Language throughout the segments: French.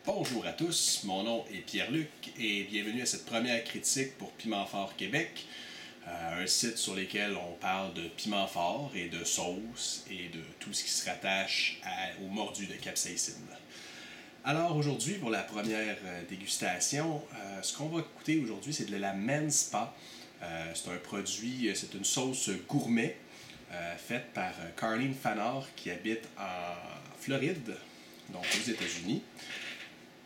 Bonjour à tous, mon nom est Pierre-Luc et bienvenue à cette première critique pour Piment Fort Québec, un site sur lequel on parle de piment fort et de sauce et de tout ce qui se rattache au mordu de capsaïcine. Alors aujourd'hui, pour la première dégustation, ce qu'on va goûter aujourd'hui, c'est de la Menspa. C'est un produit, c'est une sauce gourmet faite par Carleen Fanard qui habite en Floride, donc aux États-Unis.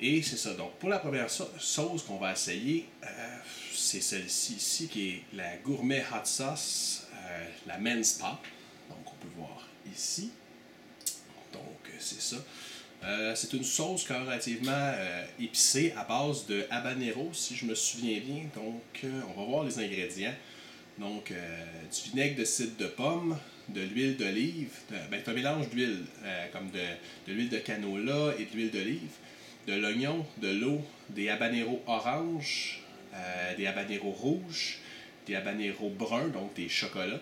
Et c'est ça. Donc, pour la première sauce qu'on va essayer, c'est celle-ci ici qui est la Gourmet Hot Sauce, la Menspa. Donc, on peut voir ici. Donc, c'est ça. C'est une sauce relativement épicée à base de habanero, si je me souviens bien. Donc, on va voir les ingrédients. Donc, du vinaigre de cidre de pomme, de l'huile d'olive. C'est un mélange d'huile, comme de l'huile de canola et de l'huile d'olive. De l'oignon, de l'eau, des habaneros orange, des habaneros rouges, des habaneros bruns, donc des chocolats,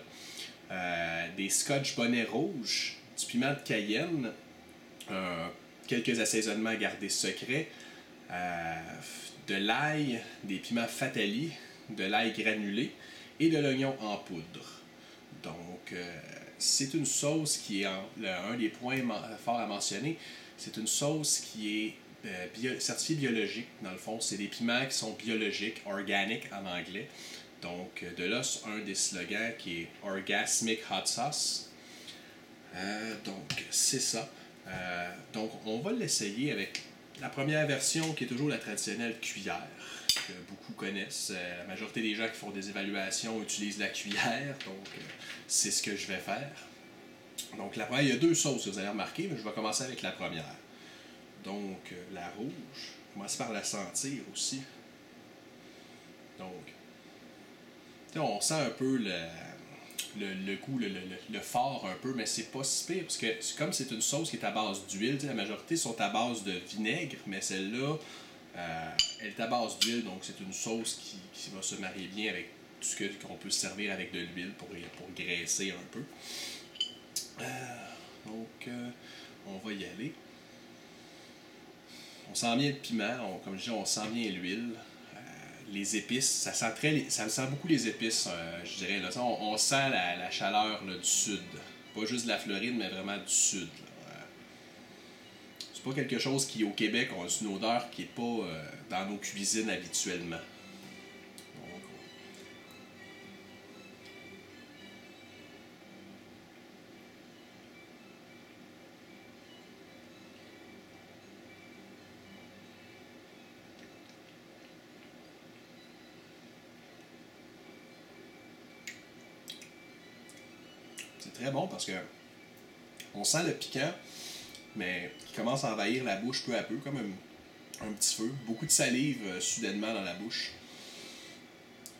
des scotch bonnet rouges, du piment de Cayenne, quelques assaisonnements gardés secrets, de l'ail, des piments fatali, de l'ail granulé et de l'oignon en poudre. Donc, c'est une sauce qui est un des points forts à mentionner. C'est une sauce qui est certifié biologique, dans le fond. C'est des piments qui sont biologiques, organic en anglais. Donc, de là, un des slogans qui est Orgasmic Hot Sauce. Donc, c'est ça. Donc, on va l'essayer avec la première version qui est toujours la traditionnelle cuillère, que beaucoup connaissent. La majorité des gens qui font des évaluations utilisent la cuillère, donc c'est ce que je vais faire. Donc, la première, il y a deux sauces, vous avez remarqué, mais je vais commencer avec la première. Donc, la rouge, je commence par la sentir aussi. Donc, on sent un peu le goût, le fort un peu, mais c'est pas si pire, parce que comme c'est une sauce qui est à base d'huile, la majorité sont à base de vinaigre, mais celle-là, elle est à base d'huile, donc c'est une sauce qui va se marier bien avec tout ce qu'on peut se servir avec de l'huile pour graisser un peu. Donc, on va y aller. On sent bien le piment, comme je dis, on sent bien l'huile. Les épices, ça sent beaucoup les épices, je dirais. Là. On sent la chaleur là, du sud. Pas juste de la Floride, mais vraiment du sud. C'est pas quelque chose qui, au Québec, a une odeur qui n'est pas dans nos cuisines habituellement. Donc, c'est très bon parce que on sent le piquant, mais qui commence à envahir la bouche peu à peu, comme un petit feu. Beaucoup de salive soudainement dans la bouche.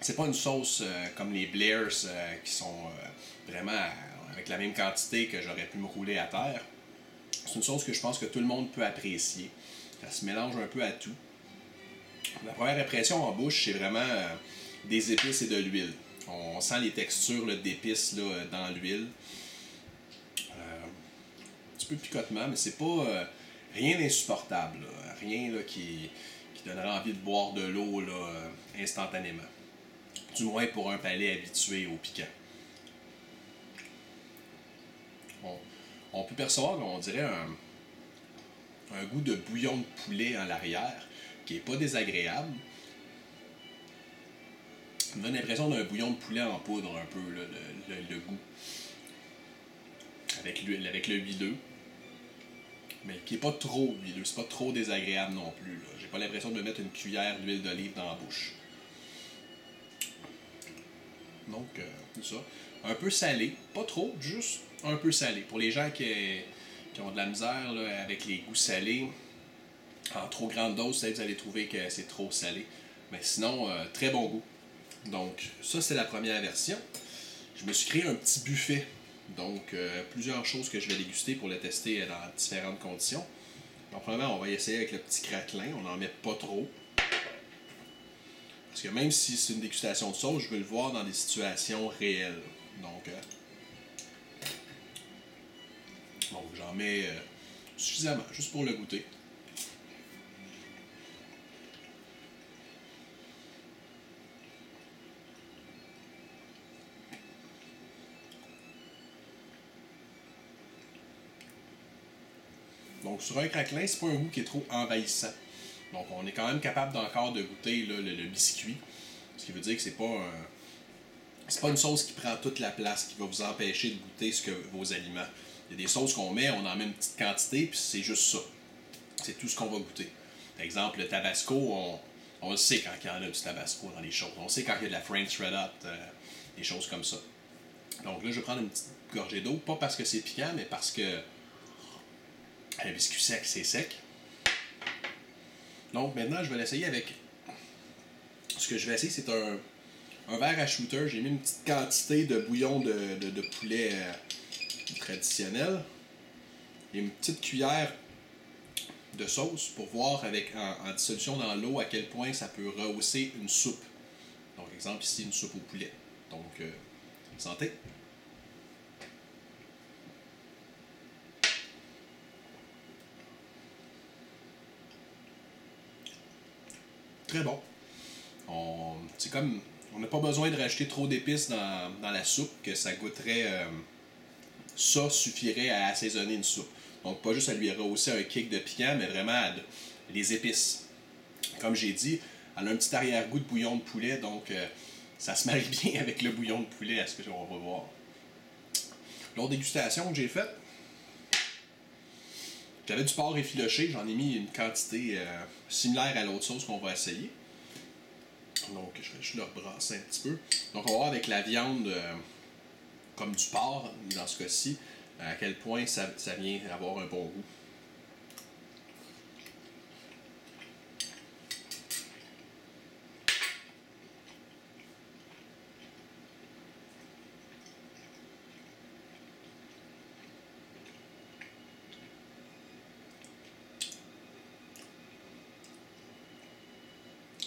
C'est pas une sauce comme les Blairs qui sont vraiment avec la même quantité que j'aurais pu me rouler à terre. C'est une sauce que je pense que tout le monde peut apprécier. Ça se mélange un peu à tout. La première impression en bouche, c'est vraiment des épices et de l'huile. On sent les textures d'épices dans l'huile. Un petit peu de picotement, mais c'est pas rien d'insupportable. Rien qui donnerait envie de boire de l'eau instantanément. Du moins pour un palais habitué au piquant. On peut percevoir, on dirait, un goût de bouillon de poulet en l'arrière, qui n'est pas désagréable. Ça me donne l'impression d'un bouillon de poulet en poudre, un peu, le goût. Avec le huileux. Mais qui n'est pas trop huileux, c'est pas trop désagréable non plus. Là. J'ai pas l'impression de me mettre une cuillère d'huile d'olive dans la bouche. Donc, c'est ça. Un peu salé, pas trop, juste un peu salé. Pour les gens qui ont de la misère là, avec les goûts salés, en trop grande dose, vous allez trouver que c'est trop salé. Mais sinon, très bon goût. Donc, ça, c'est la première version. Je me suis créé un petit buffet. Donc, plusieurs choses que je vais déguster pour le tester dans différentes conditions. Donc, premièrement, on va essayer avec le petit craquelin. On n'en met pas trop. Parce que même si c'est une dégustation de sauce, je veux le voir dans des situations réelles. Donc j'en mets suffisamment, juste pour le goûter. Donc sur un craquelin, c'est pas un goût qui est trop envahissant. Donc on est quand même capable encore de goûter là, le biscuit. Ce qui veut dire que c'est pas une sauce qui prend toute la place, qui va vous empêcher de goûter vos aliments. Il y a des sauces qu'on met, on en met une petite quantité, puis c'est juste ça. C'est tout ce qu'on va goûter. Par exemple, le tabasco, on le sait quand il y en a du tabasco dans les choses. On sait quand il y a de la French Red Hot, des choses comme ça. Donc là, je vais prendre une petite gorgée d'eau, pas parce que c'est piquant, mais parce que un biscuit sec, c'est sec. Donc maintenant, je vais l'essayer avec... Ce que je vais essayer, c'est un verre à shooter. J'ai mis une petite quantité de bouillon de poulet traditionnel. Et une petite cuillère de sauce pour voir en dissolution dans l'eau à quel point ça peut rehausser une soupe. Donc, exemple ici, une soupe au poulet. Donc, santé. Très bon. C'est comme... On n'a pas besoin de rajouter trop d'épices dans la soupe, que ça goûterait... ça suffirait à assaisonner une soupe. Donc, pas juste à lui rehausser un kick de piquant, mais vraiment les épices. Comme j'ai dit, elle a un petit arrière-goût de bouillon de poulet, donc ça se marie bien avec le bouillon de poulet, à ce que on va voir. L'autre dégustation que j'ai faite, j'avais du porc effiloché, j'en ai mis une quantité similaire à l'autre sauce qu'on va essayer. Donc, je vais juste le rebrasser un petit peu. Donc, on va voir avec la viande comme du porc, dans ce cas-ci, à quel point ça vient avoir un bon goût.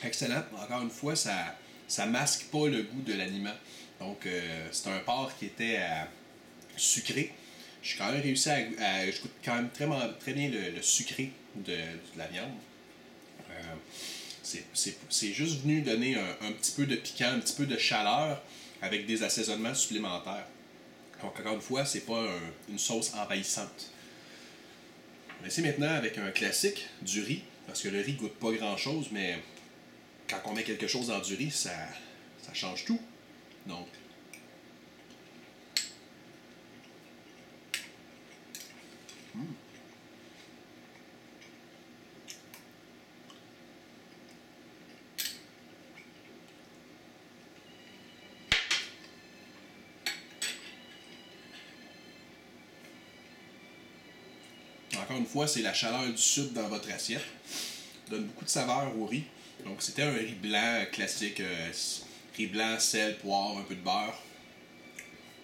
Excellent. Encore une fois, ça masque pas le goût de l'aliment. Donc, c'est un porc qui était sucré. J'ai quand même réussi je goûte quand même très bien le sucré de la viande. C'est juste venu donner un petit peu de piquant, un petit peu de chaleur avec des assaisonnements supplémentaires. Donc, encore une fois, c'est pas une sauce envahissante. On va essayer maintenant avec un classique, du riz, parce que le riz goûte pas grand chose, mais quand on met quelque chose dans du riz, ça change tout. Donc, encore une fois, c'est la chaleur du sud dans votre assiette. Ça donne beaucoup de saveur au riz. Donc, c'était un riz blanc classique. Riz blanc, sel, poivre, un peu de beurre.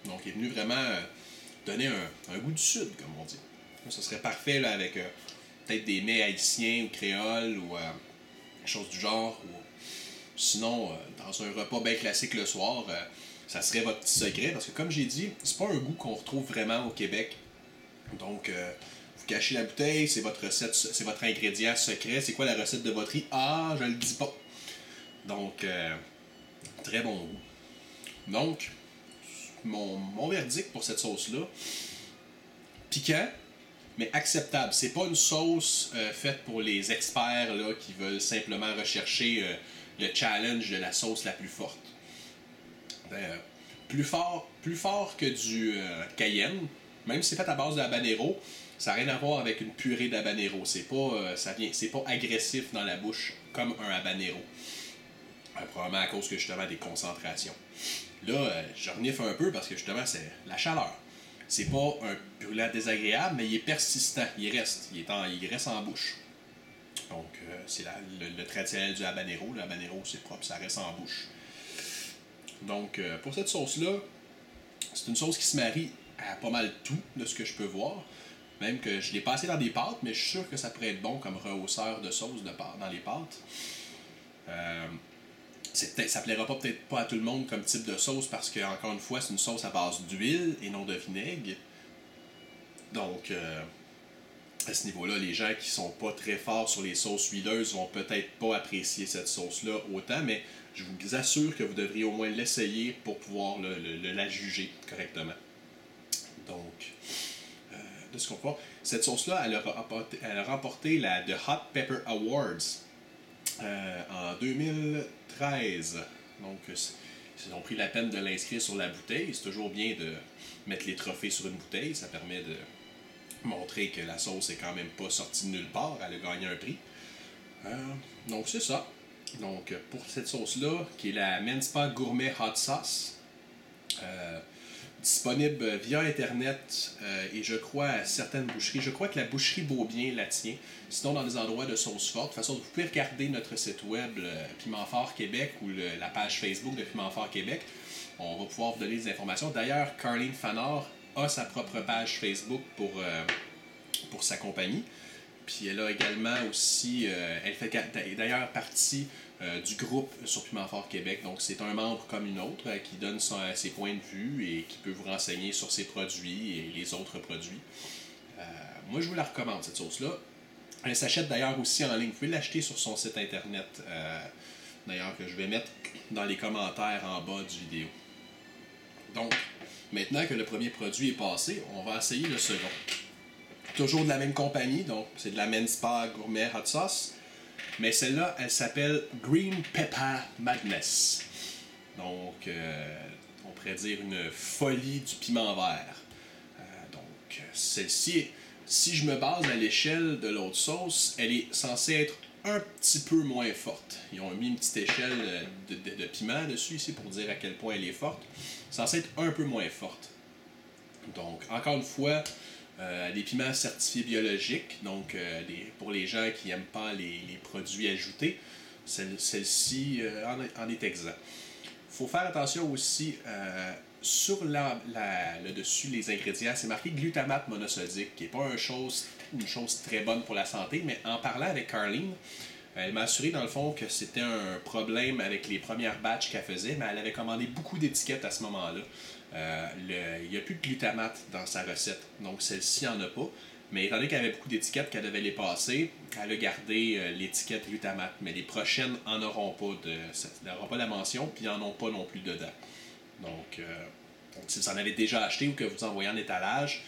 Donc, il est venu vraiment donner un goût du sud, comme on dit. Ça serait parfait là, avec peut-être des mets haïtiens ou créoles ou quelque chose du genre. Ou sinon, dans un repas bien classique le soir, ça serait votre petit secret. Parce que comme j'ai dit, c'est pas un goût qu'on retrouve vraiment au Québec. Donc, vous cachez la bouteille, c'est votre recette, c'est votre ingrédient secret. C'est quoi la recette de votre riz? Ah, je le dis pas. Donc, très bon goût. Donc, mon verdict pour cette sauce-là, piquant, mais acceptable. C'est pas une sauce faite pour les experts là, qui veulent simplement rechercher le challenge de la sauce la plus forte. Plus fort que du cayenne, même si c'est fait à base de habanero, ça n'a rien à voir avec une purée d'habanero. C'est pas agressif dans la bouche comme un habanero. Probablement à cause que justement des concentrations. Là, je renifle un peu parce que justement c'est la chaleur. C'est pas un brûlant désagréable, mais il est persistant, il reste en bouche. Donc, c'est le traditionnel du habanero. Le habanero, c'est propre, ça reste en bouche. Donc, pour cette sauce-là, c'est une sauce qui se marie à pas mal tout de ce que je peux voir. Même que je l'ai passé dans des pâtes, mais je suis sûr que ça pourrait être bon comme rehausseur de sauce dans les pâtes. Ça plaira peut-être pas à tout le monde comme type de sauce parce que, encore une fois, c'est une sauce à base d'huile et non de vinaigre. Donc, à ce niveau-là, les gens qui sont pas très forts sur les sauces huileuses vont peut-être pas apprécier cette sauce-là autant, mais je vous assure que vous devriez au moins l'essayer pour pouvoir la juger correctement. Donc, de ce qu'on peut voir. Cette sauce-là, elle a remporté la The Hot Pepper Awards en 2013. Donc, ils ont pris la peine de l'inscrire sur la bouteille. C'est toujours bien de mettre les trophées sur une bouteille. Ça permet de montrer que la sauce est quand même pas sortie de nulle part. Elle a gagné un prix. Donc, c'est ça. Donc, pour cette sauce-là, qui est la Menspa Gourmet Hot Sauce, disponible via Internet et je crois à certaines boucheries. Je crois que la boucherie Beaubien la tient. Sinon, dans des endroits de sauce forte. De toute façon, vous pouvez regarder notre site web, Piment Fort Québec, ou la page Facebook de Piment Fort Québec. On va pouvoir vous donner des informations. D'ailleurs, Carleen Fanard a sa propre page Facebook pour sa compagnie. Puis elle a également aussi, elle fait d'ailleurs partie du groupe sur Piment Fort Québec. Donc c'est un membre comme une autre qui donne ses points de vue et qui peut vous renseigner sur ses produits et les autres produits. Moi je vous la recommande cette sauce-là. Elle s'achète d'ailleurs aussi en ligne. Vous pouvez l'acheter sur son site internet. D'ailleurs que je vais mettre dans les commentaires en bas du vidéo. Donc maintenant que le premier produit est passé, on va essayer le second. Toujours de la même compagnie, donc c'est de la Menspa Gourmet Hot Sauce. Mais celle-là, elle s'appelle Green Pepper Madness. Donc, on pourrait dire une folie du piment vert. Donc, celle-ci, si je me base à l'échelle de l'autre sauce, elle est censée être un petit peu moins forte. Ils ont mis une petite échelle de piment dessus ici pour dire à quel point elle est forte. Censée être un peu moins forte. Donc, encore une fois, des piments certifiés biologiques, donc pour les gens qui n'aiment pas les produits ajoutés, celle-ci en est exempt. Il faut faire attention aussi sur le dessus, les ingrédients, c'est marqué glutamate monosodique, qui n'est pas une chose très bonne pour la santé, mais en parlant avec Carleen, elle m'a assuré dans le fond que c'était un problème avec les premières batches qu'elle faisait, mais elle avait commandé beaucoup d'étiquettes à ce moment-là. Il n'y a plus de glutamate dans sa recette, donc celle-ci n'en a pas. Mais étant donné qu'elle avait beaucoup d'étiquettes qu'elle devait les passer, elle a gardé l'étiquette glutamate. Mais les prochaines n'auront pas la mention, puis n'en ont pas non plus dedans. Donc si vous en avez déjà acheté ou que vous en voyez en étalage,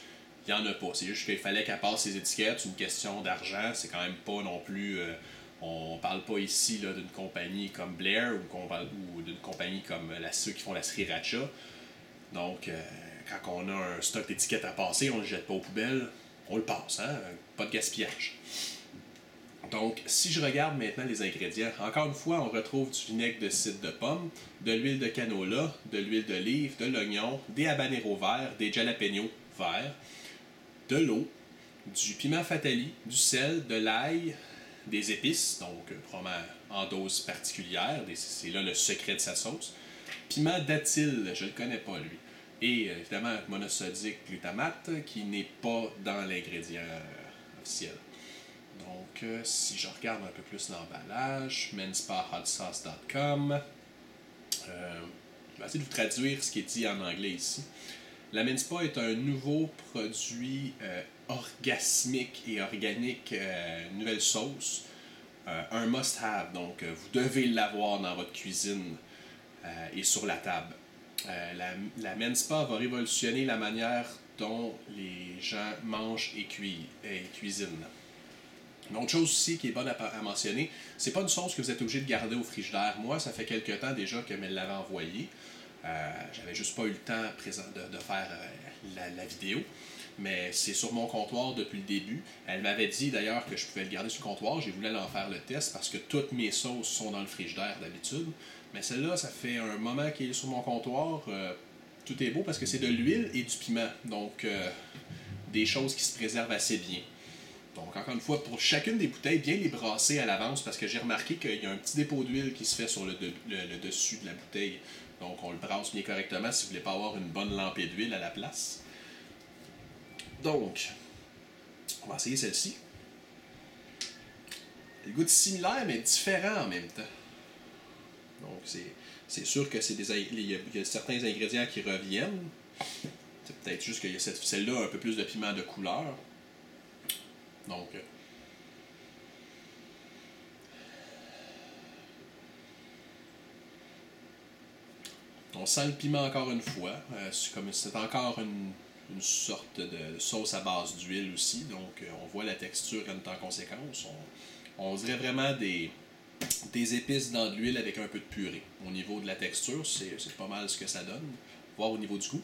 il n'y en a pas. C'est juste qu'il fallait qu'elle passe ses étiquettes. C'est une question d'argent. C'est quand même pas non plus... on parle pas ici là, d'une compagnie comme Blair ou d'une compagnie comme ceux qui font la sriracha. Donc, quand on a un stock d'étiquettes à passer, on ne le jette pas aux poubelles, on le passe, hein? Pas de gaspillage. Donc, si je regarde maintenant les ingrédients, encore une fois, on retrouve du vinaigre de cidre de pomme, de l'huile de canola, de l'huile d'olive, de l'oignon, des habaneros verts, des jalapenos verts, de l'eau, du piment fatali, du sel, de l'ail, des épices, donc probablement en dose particulière, c'est là le secret de sa sauce. Piment datyle, je ne le connais pas lui. Et évidemment, monosodique glutamate, qui n'est pas dans l'ingrédient officiel. Donc, si je regarde un peu plus l'emballage, menspahotsauce.com, je vais essayer de vous traduire ce qui est dit en anglais ici. La Menspa est un nouveau produit orgasmique et organique, nouvelle sauce, un must-have. Donc, vous devez l'avoir dans votre cuisine et sur la table. La Menspa va révolutionner la manière dont les gens mangent et cuisinent. Une autre chose aussi qui est bonne à mentionner, c'est pas une sauce que vous êtes obligé de garder au frigidaire. Moi, ça fait quelques temps déjà qu'elle me l'avait envoyée. J'avais juste pas eu le temps de faire la vidéo. Mais c'est sur mon comptoir depuis le début. Elle m'avait dit d'ailleurs que je pouvais le garder sur le comptoir. J'ai voulu en faire le test parce que toutes mes sauces sont dans le frigidaire d'habitude. Mais celle-là, ça fait un moment qu'elle est sur mon comptoir. Tout est beau parce que c'est de l'huile et du piment. Donc, des choses qui se préservent assez bien. Donc, encore une fois, pour chacune des bouteilles, bien les brasser à l'avance parce que j'ai remarqué qu'il y a un petit dépôt d'huile qui se fait sur le dessus de la bouteille. Donc, on le brasse bien correctement si vous ne voulez pas avoir une bonne lampée d'huile à la place. Donc, on va essayer celle-ci. Le goût est similaire, mais différent en même temps. Donc, c'est sûr que il y a certains ingrédients qui reviennent. C'est peut-être juste qu'il y a celle-là un peu plus de piment de couleur. Donc, on sent le piment encore une fois. C'est encore une sorte de sauce à base d'huile aussi. Donc, on voit la texture en conséquence. On dirait vraiment des épices dans de l'huile avec un peu de purée. Au niveau de la texture, c'est pas mal ce que ça donne. Voir au niveau du goût.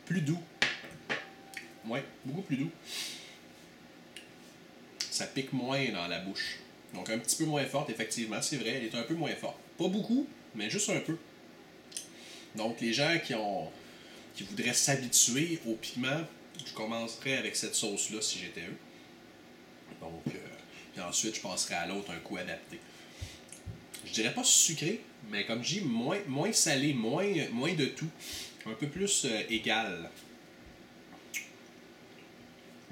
Plus doux. Ouais, beaucoup plus doux. Ça pique moins dans la bouche. Donc un petit peu moins forte, effectivement, c'est vrai, elle est un peu moins forte. Pas beaucoup, mais juste un peu. Donc les gens qui voudraient s'habituer au piment, je commencerais avec cette sauce-là si j'étais eux. Donc, puis ensuite, je passerais à l'autre un coup adapté. Je dirais pas sucré, mais comme je dis, moins salé, moins de tout. Un peu plus égal.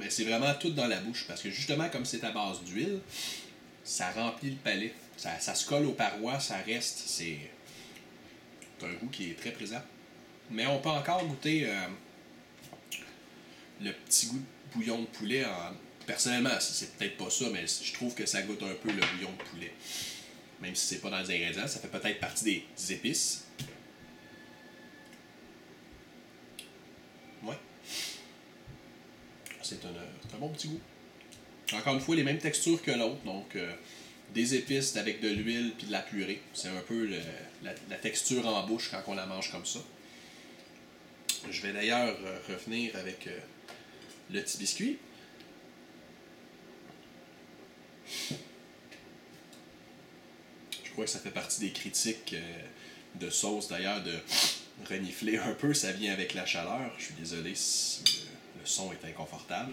Mais c'est vraiment tout dans la bouche, parce que justement, comme c'est à base d'huile, ça remplit le palais. Ça se colle aux parois, ça reste. C'est un goût qui est très présent. Mais on peut encore goûter le petit goût de bouillon de poulet. Personnellement, c'est peut-être pas ça, mais je trouve que ça goûte un peu le bouillon de poulet. Même si c'est pas dans les ingrédients, ça fait peut-être partie des épices. Ouais. C'est un bon petit goût. Encore une fois, les mêmes textures que l'autre, donc des épices avec de l'huile puis de la purée. C'est un peu la texture en bouche quand on la mange comme ça. Je vais d'ailleurs revenir avec le petit biscuit. Je crois que ça fait partie des critiques de sauce d'ailleurs de renifler un peu, ça vient avec la chaleur. Je suis désolé si le son est inconfortable.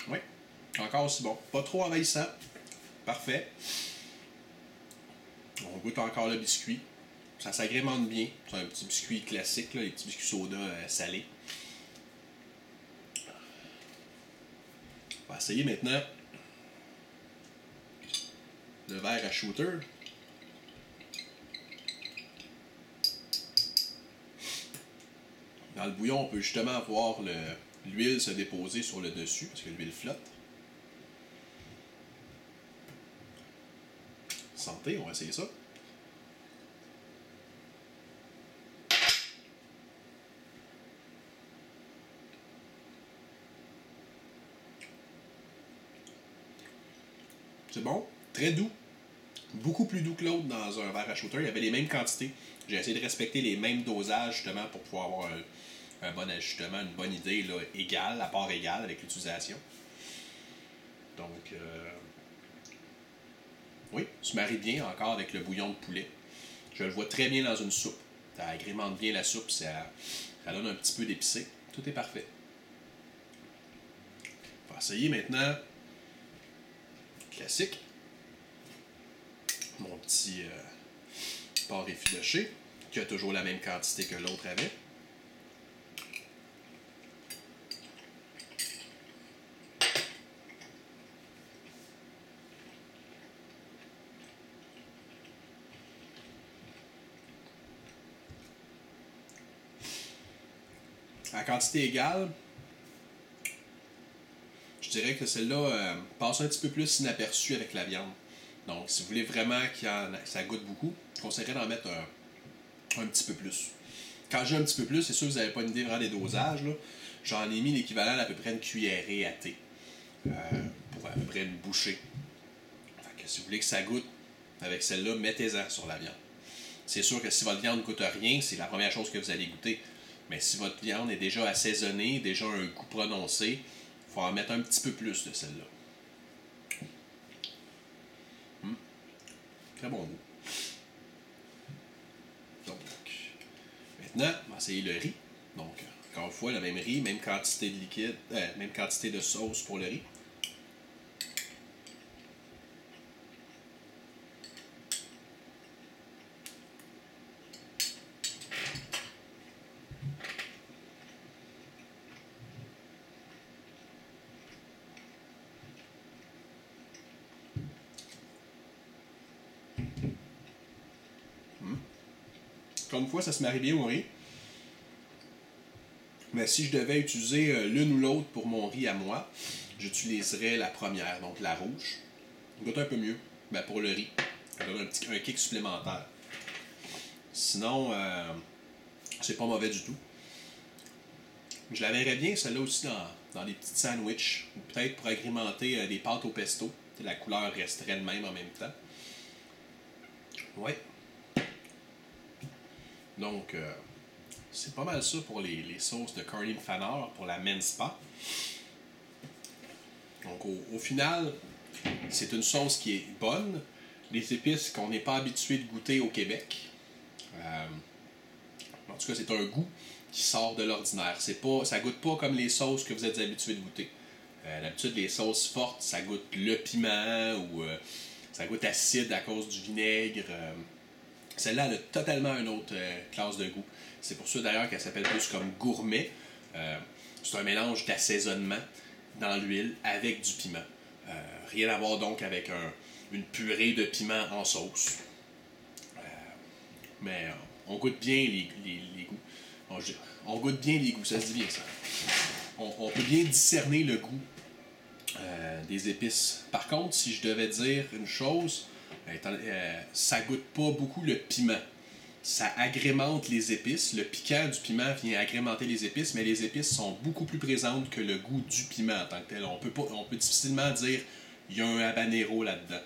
Oui, encore aussi bon. Pas trop envahissant. Parfait. On goûte encore le biscuit. Ça s'agrémente bien. C'est un petit biscuit classique, là, les petits biscuits soda salés. On va essayer maintenant le verre à shooter. Dans le bouillon, on peut justement voir l'huile se déposer sur le dessus, parce que l'huile flotte. Santé, on va essayer ça. C'est bon, très doux. Beaucoup plus doux que l'autre dans un verre à shooter. Il y avait les mêmes quantités. J'ai essayé de respecter les mêmes dosages justement pour pouvoir avoir un bon ajustement, une bonne idée là, égale, à part égale avec l'utilisation. Donc, oui, se marie bien encore avec le bouillon de poulet. Je le vois très bien dans une soupe. Ça agrémente bien la soupe, ça donne un petit peu d'épicé. Tout est parfait. On va essayer maintenant classique. Mon petit porc effiloché, qui a toujours la même quantité que l'autre avait. À quantité égale, je dirais que celle-là passe un petit peu plus inaperçue avec la viande. Donc, si vous voulez vraiment que ça goûte beaucoup, je conseillerais d'en mettre un petit peu plus. Quand j'ai un petit peu plus, c'est sûr que vous n'avez pas une idée vraiment des dosages. Là. J'en ai mis l'équivalent d'à peu près une cuillerée à thé. Pour à peu près une bouchée. Fait que si vous voulez que ça goûte avec celle-là, mettez-en sur la viande. C'est sûr que si votre viande ne goûte rien, c'est la première chose que vous allez goûter. Mais si votre viande est déjà assaisonnée, déjà un goût prononcé, il faut en mettre un petit peu plus de celle-là. Très bon goût. Donc, maintenant, on va essayer le riz. Donc, encore une fois, le même riz, même quantité de liquide, même quantité de sauce pour le riz. Encore une fois, ça se marie bien au riz. Mais si je devais utiliser l'une ou l'autre pour mon riz à moi, j'utiliserais la première, donc la rouge. Elle goûte un peu mieux pour le riz. Elle donne un kick supplémentaire. Sinon, c'est pas mauvais du tout. Je la verrais bien, celle-là aussi, dans des petits sandwichs. Ou peut-être pour agrémenter des pâtes au pesto. La couleur resterait de même en même temps. Ouais. Donc, c'est pas mal ça pour les sauces de Carlin Fanor pour la Men's Spa. Donc, au final, c'est une sauce qui est bonne. Des épices qu'on n'est pas habitué de goûter au Québec. En tout cas, c'est un goût qui sort de l'ordinaire. Ça goûte pas comme les sauces que vous êtes habitué de goûter. D'habitude, les sauces fortes, ça goûte le piment ou ça goûte acide à cause du vinaigre. Celle-là, elle a totalement une autre classe de goût. C'est pour ça d'ailleurs qu'elle s'appelle plus comme gourmet. C'est un mélange d'assaisonnement dans l'huile avec du piment. Rien à voir donc avec une purée de piment en sauce. Mais on goûte bien les goûts. On goûte bien les goûts, ça se dit bien ça. On peut bien discerner le goût des épices. Par contre, si je devais dire une chose, ça goûte pas beaucoup le piment. Ça agrémente les épices. Le piquant du piment vient agrémenter les épices, mais les épices sont beaucoup plus présentes que le goût du piment en tant que tel. On peut difficilement dire il y a un habanero là-dedans.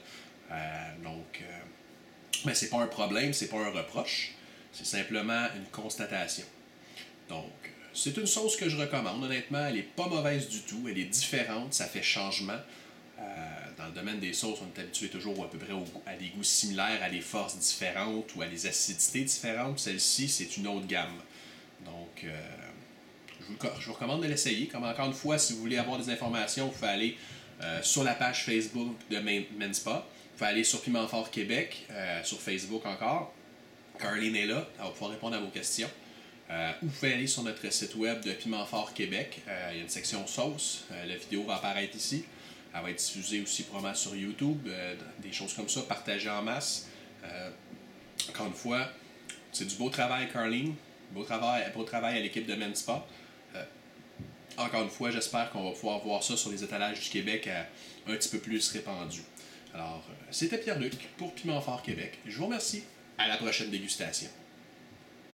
Mais c'est pas un problème, c'est pas un reproche. C'est simplement une constatation. Donc, c'est une sauce que je recommande. Honnêtement, elle n'est pas mauvaise du tout. Elle est différente, ça fait changement. Dans le domaine des sauces, on est habitué toujours à peu près à des goûts similaires, à des forces différentes ou à des acidités différentes. Celle-ci, c'est une autre gamme. Donc, je vous recommande de l'essayer. Comme encore une fois, si vous voulez avoir des informations, vous pouvez aller sur la page Facebook de Men's Spa. Vous pouvez aller sur Piment Fort Québec, sur Facebook encore. Carlin est là, elle va pouvoir répondre à vos questions. Ou vous pouvez aller sur notre site web de Piment Fort Québec. Il y a une section sauce. La vidéo va apparaître ici. Elle va être diffusée aussi probablement sur YouTube. Des choses comme ça, partagées en masse. Encore une fois, c'est du beau travail, Carlin. Beau travail à l'équipe de Men's Spa. Encore une fois, j'espère qu'on va pouvoir voir ça sur les étalages du Québec un petit peu plus répandu. Alors, c'était Pierre-Luc pour Piment Fort Québec. Je vous remercie. À la prochaine dégustation.